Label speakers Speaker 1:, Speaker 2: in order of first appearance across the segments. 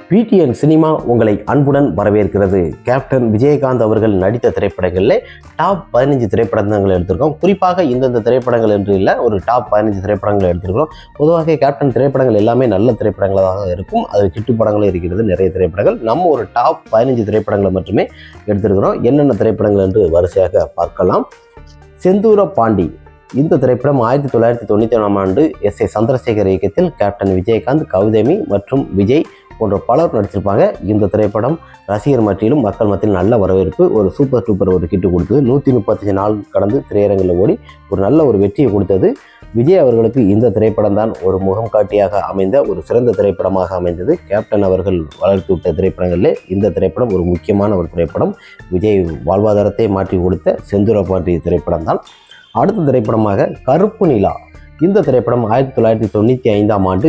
Speaker 1: PTN cinema உங்களை அன்புடன் வரவேற்கிறது. கேப்டன் விஜயகாந்த் அவர்கள் நடித்த திரைப்படங்களில் டாப் 15 திரைப்படங்கள் எடுத்திருக்கோம். குறிப்பாக இந்தந்த திரைப்படங்கள் என்று இல்லை, ஒரு டாப் 15 திரைப்படங்கள் எடுத்திருக்கிறோம். பொதுவாக கேப்டன் திரைப்படங்கள் எல்லாமே நல்ல திரைப்படங்களாக இருக்கும். அது கிட்டு படங்களும் இருக்கிறது, நிறைய திரைப்படங்கள். நம்ம ஒரு டாப் 15 திரைப்படங்களை மட்டுமே எடுத்திருக்கிறோம். என்னென்ன திரைப்படங்கள் என்று வரிசையாக பார்க்கலாம். செந்தூர பாண்டி இந்த திரைப்படம் 1991ஆம் ஆண்டு எஸ்.ஏ. சந்திரசேகர் இயக்கத்தில் கேப்டன் விஜயகாந்த், கௌதமி மற்றும் விஜய் போன்ற பலர் நடிச்சிருப்பாங்க. இந்த திரைப்படம் ரசிகர் மத்தியிலும் மக்கள் மத்தியிலும் நல்ல வரவேற்பு, ஒரு சூப்பர் டூப்பர் ஒரு ஹிட் கொடுத்தது. 135 நாள் கடந்து திரையரங்கில் ஓடி ஒரு நல்ல ஒரு வெற்றியை கொடுத்தது. விஜய் அவர்களுக்கு இந்த திரைப்படம் தான் ஒரு முகம் காட்டியாக அமைந்த ஒரு சிறந்த திரைப்படமாக அமைந்தது. கேப்டன் அவர்கள் வளர்த்து விட்ட திரைப்படங்களிலே இந்த திரைப்படம் ஒரு முக்கியமான ஒரு திரைப்படம். விஜய் வாழ்வாதாரத்தை மாற்றி கொடுத்த செந்தூர பாண்டி திரைப்படம் தான். அடுத்த திரைப்படமாக கருப்பு நிலா. இந்த திரைப்படம் 1995ஆம் ஆண்டு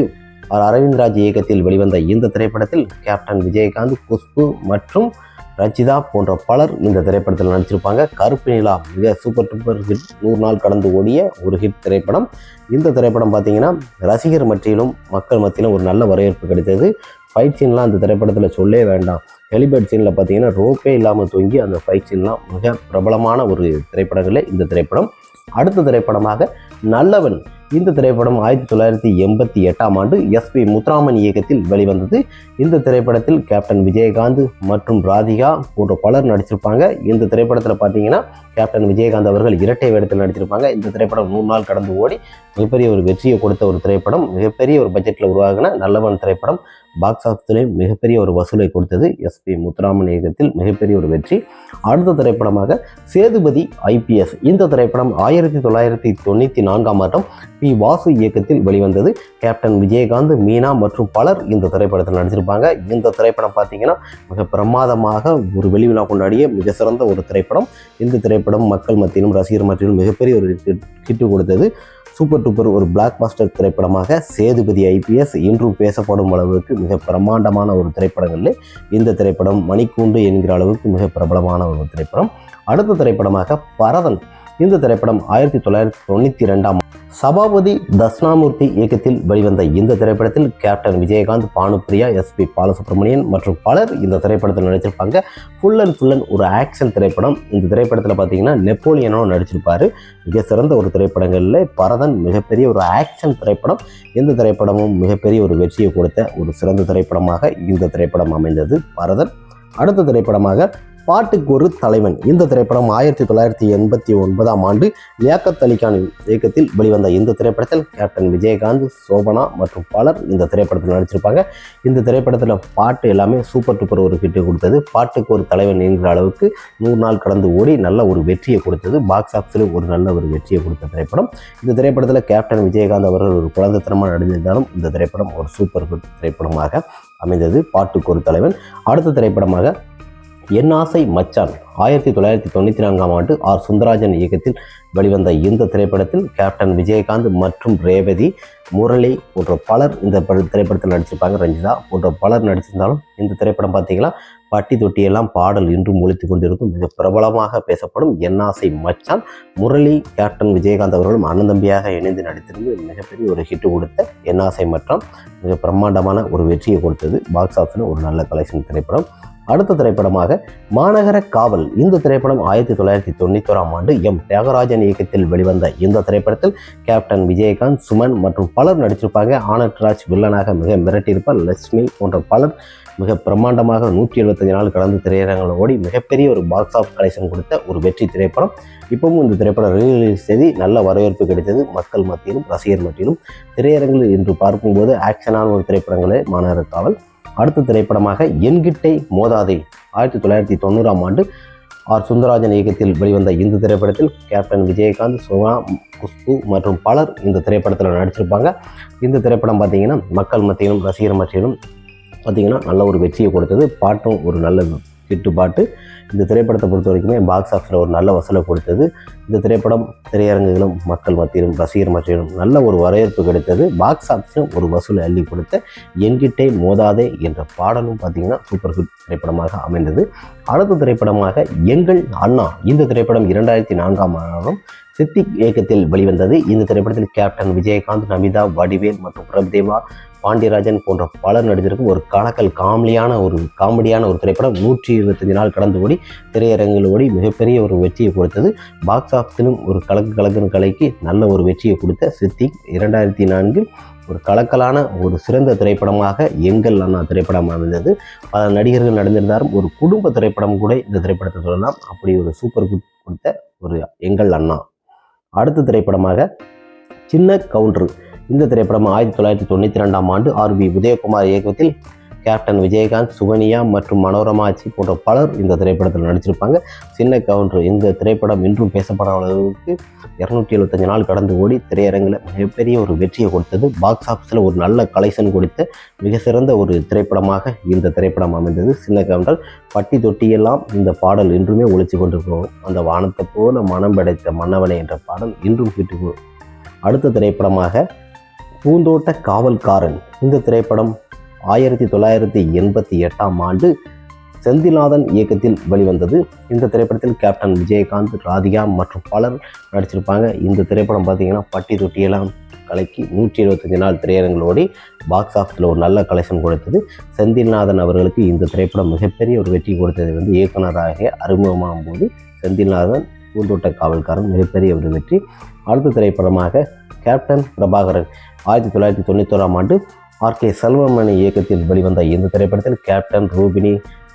Speaker 1: அரவிந்த்ராஜ் இயக்கத்தில் வெளிவந்த இந்த திரைப்படத்தில் கேப்டன் விஜயகாந்த், குஷ்பு மற்றும் ரச்சிதா போன்ற பலர் இந்த திரைப்படத்தில் நடிச்சிருப்பாங்க. கருப்பு நிலா மிக சூப்பர் டூப்பர் ஹிட், 100 நாள் கடந்து ஓடிய ஒரு ஹிட் திரைப்படம். இந்த திரைப்படம் பார்த்தீங்கன்னா ரசிகர் மத்தியிலும் மக்கள் மத்தியிலும் ஒரு நல்ல வரவேற்பு கிடைத்தது. ஃபைட் சீன்லாம் அந்த திரைப்படத்தில் சொல்லே வேண்டாம். ஹெலிபேட் சீனில் பார்த்தீங்கன்னா ரோப்பே இல்லாமல் தூங்கி அந்த ஃபைட் சீன்லாம் மிக பிரபலமான ஒரு திரைப்படங்களே இந்த திரைப்படம். அடுத்த திரைப்படமாக நல்லவன். இந்த திரைப்படம் 1988ஆம் ஆண்டு எஸ்.பி. முத்துராமன் இயக்கத்தில் வெளிவந்தது. இந்த திரைப்படத்தில் கேப்டன் விஜயகாந்த் மற்றும் ராதிகா போன்ற பலர் நடிச்சிருப்பாங்க. இந்த திரைப்படத்தில் பார்த்தீங்கன்னா கேப்டன் விஜயகாந்த் அவர்கள் இரட்டை வேடத்தில் நடிச்சிருப்பாங்க. இந்த திரைப்படம் 100 நாள் கடந்து ஓடி மிகப்பெரிய ஒரு வெற்றியை கொடுத்த ஒரு திரைப்படம். மிகப்பெரிய ஒரு பட்ஜெட்டில் உருவாகின நல்லவன் திரைப்படம் பாக்ஸ் ஆஃபீஸிலேயும் மிகப்பெரிய ஒரு வசூலை கொடுத்தது. எஸ்.பி. முத்துராமன் இயக்கத்தில் மிகப்பெரிய ஒரு வெற்றி. அடுத்த திரைப்படமாக சேதுபதி ஐபிஎஸ். இந்த திரைப்படம் 1994ஆம் ஆண்டு பி. வாசு இயக்கத்தில் வெளிவந்தது. கேப்டன் விஜயகாந்த், மீனா மற்றும் பலர் இந்த திரைப்படத்தில் நடிச்சிருப்பாங்க. இந்த திரைப்படம் பார்த்தீங்கன்னா மிக பிரமாதமாக ஒரு வெளிவிழா கொண்டாடிய மிக சிறந்த ஒரு திரைப்படம். இந்த திரைப்படம் மக்கள் மத்தியிலும் ரசிகர் மத்தியிலும் மிகப்பெரிய ஒரு ஹிட் கொடுத்தது. சூப்பர் டூப்பர் ஒரு பிளாக் பாஸ்டர் திரைப்படமாக சேதுபதி ஐபிஎஸ் இன்றும் பேசப்படும் அளவுக்கு மிக பிரமாண்டமான ஒரு திரைப்படங்களில் இந்த திரைப்படம் மணிக்கூண்டு என்கிற அளவுக்கு மிக பிரபலமான ஒரு திரைப்படம். அடுத்த திரைப்படமாக பரதன். இந்த திரைப்படம் 1992ஆம் சபாபதி தட்சிணாமூர்த்தி இயக்கத்தில் வெளிவந்த இந்த திரைப்படத்தில் கேப்டன் விஜயகாந்த், பானுப்பிரியா, எஸ்.பி. பாலசுப்ரமணியன் மற்றும் பலர் இந்த திரைப்படத்தில் நடிச்சிருப்பாங்க. ஃபுல் அண்ட் ஒரு ஆக்ஷன் திரைப்படம். இந்த திரைப்படத்தில் பார்த்தீங்கன்னா நெப்போலியனும் நடிச்சிருப்பார். மிக சிறந்த ஒரு திரைப்படங்களில் பரதன் மிகப்பெரிய ஒரு ஆக்ஷன் திரைப்படம். இந்த திரைப்படமும் மிகப்பெரிய ஒரு வெற்றியை கொடுத்த ஒரு சிறந்த திரைப்படமாக இந்த திரைப்படம் அமைந்தது பரதன். அடுத்த திரைப்படமாக பாட்டுக்கு ஒரு தலைவன். இந்த திரைப்படம் 1989ஆம் ஆண்டு லியாக்கத் அலி கான் இயக்கத்தில் வெளிவந்த இந்த திரைப்படத்தில் கேப்டன் விஜயகாந்த், சோபனா மற்றும் பலர் இந்த திரைப்படத்தில் நடிச்சிருப்பாங்க. இந்த திரைப்படத்தில் பாட்டு எல்லாமே சூப்பர் டூப்பர் ஒரு ஹிட் கொடுத்தது. பாட்டுக்கு ஒரு தலைவன் என்கிற அளவுக்கு 100 நாள் கடந்து ஓடி நல்ல ஒரு வெற்றியை கொடுத்தது. பாக்ஸ் ஆஃபீஸில் ஒரு நல்ல ஒரு வெற்றியை கொடுத்த திரைப்படம். இந்த திரைப்படத்தில் கேப்டன் விஜயகாந்த் அவர்கள் ஒரு குழந்தைத்தனமாக நடித்திருந்தாலும் இந்த திரைப்படம் ஒரு சூப்பர் ஹிட் திரைப்படமாக அமைந்தது. பாட்டுக்கு ஒரு தலைவன். அடுத்த திரைப்படமாக என் ஆசை மச்சான். 1994ஆம் ஆண்டு ஆர். சுந்தராஜன் இயக்கத்தில் வெளிவந்த இந்த திரைப்படத்தில் கேப்டன் விஜயகாந்த் மற்றும் ரேவதி, முரளி போன்ற பலர் இந்த திரைப்படத்தில் நடிச்சிருப்பாங்க. ரஞ்சிதா போன்ற பலர் நடிச்சிருந்தாலும் இந்த திரைப்படம் பார்த்தீங்கன்னா பட்டி தொட்டியெல்லாம் பாடல் இன்றும் ஒலித்து கொண்டிருக்கும் மிக பிரபலமாக பேசப்படும் என் ஆசை மச்சான். முரளி, கேப்டன் விஜயகாந்த் அவர்களும் அண்ணன் தம்பியாக இணைந்து நடித்திருந்து மிகப்பெரிய ஒரு ஹிட் கொடுத்த என் ஆசை மச்சான் மிக பிரம்மாண்டமான ஒரு வெற்றியை கொடுத்தது. பாக்ஸ் ஆஃபீஸில் ஒரு நல்ல கலெக்ஷன் திரைப்படம். அடுத்த திரைப்படமாக மாநகர காவல். இந்த திரைப்படம் 1991ஆம் ஆண்டு எம். தியாகராஜன் இயக்கத்தில் வெளிவந்த இந்த திரைப்படத்தில் கேப்டன் விஜயகாந்த், சுமன் மற்றும் பலர் நடிச்சிருப்பாங்க. ஆனந்த்ராஜ் வில்லனாக மிக மிரட்டியிருப்பார். லட்சுமி போன்ற பலர் மிக பிரம்மாண்டமாக 175 நாள் கடந்து திரையரங்கில் ஓடி மிகப்பெரிய ஒரு பாக்ஸ் ஆஃப் கலெக்ஷன் கொடுத்த ஒரு வெற்றி திரைப்படம். இப்பவும் இந்த திரைப்படம் ரிலீஸ் செய்து நல்ல வரவேற்பு கிடைத்தது. மக்கள் மத்தியிலும் ரசிகர் மத்தியிலும் திரையரங்கில் இன்று பார்க்கும்போது ஆக்ஷனான ஒரு திரைப்படங்களே மாநகர காவல். அடுத்த திரைப்படமாக என்கிட்டே மோதாதே. 1990ஆம் ஆண்டு ஆர். சுந்தராஜன் இயக்கத்தில் வெளிவந்த இந்த திரைப்படத்தில் கேப்டன் விஜயகாந்த், சோனா, குஷ்பு மற்றும் பலர் இந்த திரைப்படத்தில் நடிச்சிருப்பாங்க. இந்த திரைப்படம் பார்த்தீங்கன்னா மக்கள் மத்தியிலும் ரசிகர் மத்தியிலும் பார்த்தீங்கன்னா நல்ல ஒரு வெற்றியை கொடுத்தது. பாட்டும் ஒரு நல்ல ஹிட்டு பாட்டு. இந்த திரைப்படத்தை பொறுத்த வரைக்குமே பாக்ஸ் ஆஃபீஸில் ஒரு நல்ல வசூலை கொடுத்தது. இந்த திரைப்படம் திரையரங்குகளும் மக்கள் மத்தியிலும் ரசிகர் மத்தியிலும் நல்ல ஒரு வரவேற்பு கிடைத்தது. பாக்ஸ் ஆஃபீஸிலும் ஒரு வசூலை அள்ளி கொடுத்த என்கிட்டே மோதாதே என்ற பாடலும் பார்த்தீங்கன்னா சூப்பர் ஹிட் திரைப்படமாக அமைந்தது. அடுத்த திரைப்படமாக எங்கள் அண்ணா. இந்த திரைப்படம் 2004ஆம் ஆண்டும் சித்திக் இயக்கத்தில் வெளிவந்தது. இந்த திரைப்படத்தில் கேப்டன் விஜயகாந்த், நமிதா, வடிவேல் மற்றும் பிரபுதேவா பாண்டியராஜன் போன்ற பலர் நடித்திருக்கும் ஒரு கலக்கல் காமெடியான ஒரு திரைப்படம் 125 நாள் கடந்து ஓடி திரையரங்கில் ஓடி மிகப்பெரிய ஒரு வெற்றியை கொடுத்தது. பாக்ஸ் ஆஃபீஸிலும் ஒரு கலக்குன்னு கலைக்கு நல்ல ஒரு வெற்றியை கொடுத்த சித்திக் 2004 ஒரு கலக்கலான ஒரு சிறந்த திரைப்படமாக எங்கள் அண்ணா திரைப்படம் அமைந்தது. பல நடிகர்கள் நடந்திருந்தாலும் ஒரு குடும்ப திரைப்படம் கூட இந்த திரைப்படத்தை சொல்லலாம். அப்படி ஒரு சூப்பர் குட் கொடுத்த ஒரு எங்கள் அண்ணா. அடுத்த திரைப்படமாக சின்ன கவுண்டர். இந்த திரைப்படம் 1992ஆம் ஆண்டு RB உதயகுமார் இயக்கத்தில் கேப்டன் விஜயகாந்த், சுகன்யா மற்றும் மனோரமா ஆச்சி போன்ற பலர் இந்த திரைப்படத்தில் நடிச்சிருப்பாங்க. சின்ன கவுண்டர் இந்த திரைப்படம் இன்றும் பேசப்படாத அளவுக்கு 275 நாள் கடந்து ஓடி திரையரங்கில் மிகப்பெரிய ஒரு வெற்றியை கொடுத்தது. பாக்ஸ் ஆஃபீஸில் ஒரு நல்ல கலெக்ஷன் கொடுத்த மிக சிறந்த ஒரு திரைப்படமாக இந்த திரைப்படம் அமைந்தது. சின்ன கவுண்டர் பட்டி தொட்டியெல்லாம் இந்த பாடல் இன்றுமே ஒழிச்சு கொண்டிருக்கிறோம். அந்த வானத்தை போல மனம் படைத்த மன்னவனே என்ற பாடல் இன்றும் கேட்டு. அடுத்த திரைப்படமாக பூந்தோட்ட காவல்காரன். இந்த திரைப்படம் 1988ஆம் ஆண்டு செந்தில்நாதன் இயக்கத்தில் வெளிவந்தது. இந்த திரைப்படத்தில் கேப்டன் விஜயகாந்த், ராதிகா மற்றும் பலர் நடிச்சிருப்பாங்க. இந்த திரைப்படம் பார்த்திங்கன்னா பட்டி தொட்டியெல்லாம் கலைக்கு 125 நாள் திரையரங்களோடி பாக்ஸ் ஆஃபீஸில் ஒரு நல்ல கலெக்ஷன் கொடுத்தது. செந்தில்நாதன் அவர்களுக்கு இந்த திரைப்படம் மிகப்பெரிய ஒரு வெற்றி கொடுத்தது இயக்குனராக அறிமுகமாகும் போது செந்தில்நாதன் பூந்தோட்ட காவல்காரன் மிகப்பெரிய ஒரு வெற்றி. அடுத்த திரைப்படமாக கேப்டன் பிரபாகரன் 1991ஆம் ஆண்டு RK செல்வமணி இயக்கத்தில் வெளிவந்த இந்த திரைப்படத்தில் கேப்டன், ரூபினி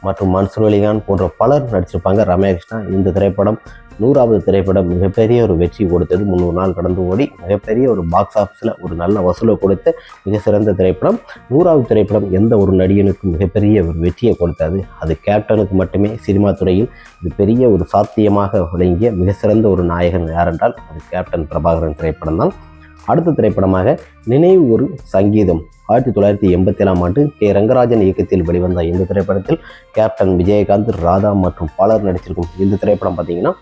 Speaker 1: மற்றும் மன்சூர் அலிகான் போன்ற பலர் நடிச்சிருப்பாங்க. ரம்யாகிருஷ்ணா. இந்த திரைப்படம் 100வது திரைப்படம் மிகப்பெரிய ஒரு வெற்றி கொடுத்தது. 300 நாள் கடந்து ஓடி மிகப்பெரிய ஒரு பாக்ஸ் ஆஃபீஸில் ஒரு நல்ல வசூலை கொடுத்த மிக சிறந்த திரைப்படம். 100வது திரைப்படம் எந்த ஒரு நடிகனுக்கும் மிகப்பெரிய ஒரு வெற்றியை கொடுத்தது. அது கேப்டனுக்கு மட்டுமே. சினிமா துறையில் இது பெரிய ஒரு சாத்தியமாக விளங்கிய மிக சிறந்த ஒரு நாயகன் யாரென்றால் அது கேப்டன் பிரபாகரன் திரைப்படம் தான். அடுத்த திரைப்படமாக நினைவு ஒரு சங்கீதம் 1987ஆம் ஆண்டு ரங்கராஜன் இயக்கத்தில் வெளிவந்த இந்த திரைப்படத்தில் கேப்டன் விஜயகாந்த், ராதா மற்றும் பலர் நடிச்சிருக்கும். இந்த திரைப்படம் பார்த்திங்கன்னா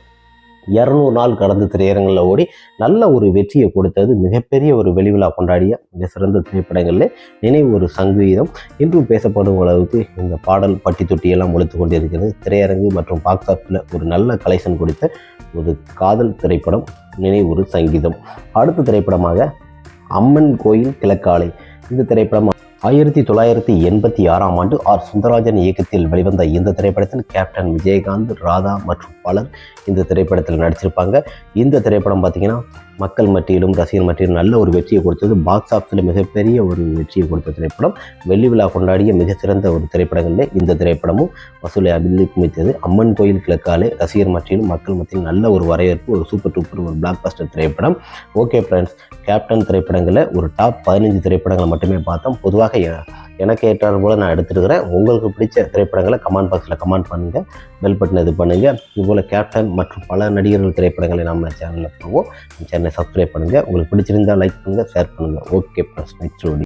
Speaker 1: 200 நாள் கடந்து திரையரங்கில் ஓடி நல்ல ஒரு வெற்றியை கொடுத்தது. மிகப்பெரிய ஒரு வெளிவிழா கொண்டாடிய மிக சிறந்த திரைப்படங்களில் நினைவு ஒரு சங்கீதம் இன்றும் பேசப்படும் அளவுக்கு இந்த பாடல் பட்டி தொட்டியெல்லாம் ஒழித்து கொண்டிருக்கிறது. திரையரங்கு மற்றும் பாக்ஸ் ஆஃபீஸில் ஒரு நல்ல கலெக்ஷன் கொடுத்த ஒரு காதல் திரைப்படம் நினைவு ஒரு சங்கீதம். அடுத்த திரைப்படமாக அம்மன் கோயில் கிழக்காலை. இந்த திரைப்படம் 1986ஆம் ஆண்டு சுந்தரராஜன் இயக்கத்தில் வெளிவந்த இந்த திரைப்படத்தில் கேப்டன் விஜயகாந்த், ராதா மற்றும் பலர் இந்த திரைப்படத்தில் நடிச்சிருப்பாங்க. இந்த திரைப்படம் பார்த்திங்கன்னா மக்கள் மத்தியிலும் ரசிகர் மத்தியிலும் நல்ல ஒரு வெற்றியை கொடுத்தது. பாக்ஸ் ஆஃபீஸில் மிகப்பெரிய ஒரு வெற்றியை கொடுத்த திரைப்படம். வெள்ளி விழா கொண்டாடிய மிக சிறந்த ஒரு திரைப்படங்களில் இந்த திரைப்படமும் வசூலை குமித்தது. அம்மன் கோயில் கிழக்காலே ரசிகர் மத்தியிலும் மக்கள் மத்தியிலும் நல்ல ஒரு வரவேற்பு, ஒரு சூப்பர் டூப்பர் ஒரு பிளாக் பஸ்டர் திரைப்படம். ஓகே ஃப்ரெண்ட்ஸ், கேப்டன் திரைப்படங்களில் ஒரு டாப் 15 திரைப்படங்களை மட்டுமே பார்த்தோம். பொதுவாக எனக்கு ஏற்றாறு போல் நான் எடுத்துருக்கிறேன். உங்களுக்கு பிடிச்ச திரைப்படங்களை கமெண்ட் பாக்ஸில் கமெண்ட் பண்ணுங்கள், பெல் பட்டன் இது பண்ணுங்கள். இதுபோல் கேப்டன் மற்றும் பல நடிகர்கள் திரைப்படங்களை நம்ம சேனலில் போவோம். சேனலை சப்ஸ்கிரைப் பண்ணுங்கள். உங்களுக்கு பிடிச்சிருந்தால் லைக் பண்ணுங்கள், ஷேர் பண்ணுங்கள். Okay friends, next video.